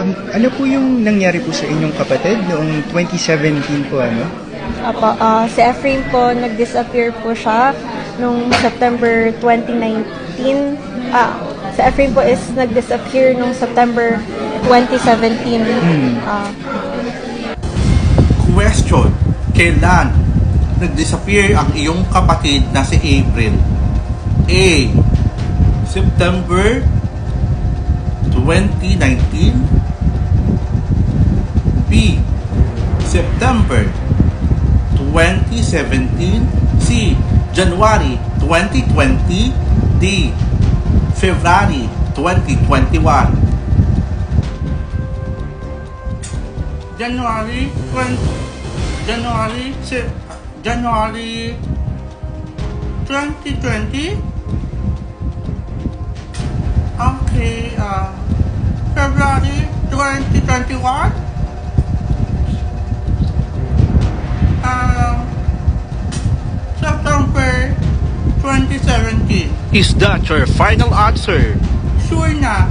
Ano po yung nangyari po sa inyong kapatid noong 2017 po, ano? Apo, si Efrain po, nag-disappear po siya nung September 2019. Si Efrain po is nag-disappear nung September 2017. Question: kailan nag-disappear ang iyong kapatid na si April? A. September 2019. B. September 2017. C. January 2020. D. February 2021. January 2020. Okay, February 2021. September 2017. Is that your final answer? Sure na.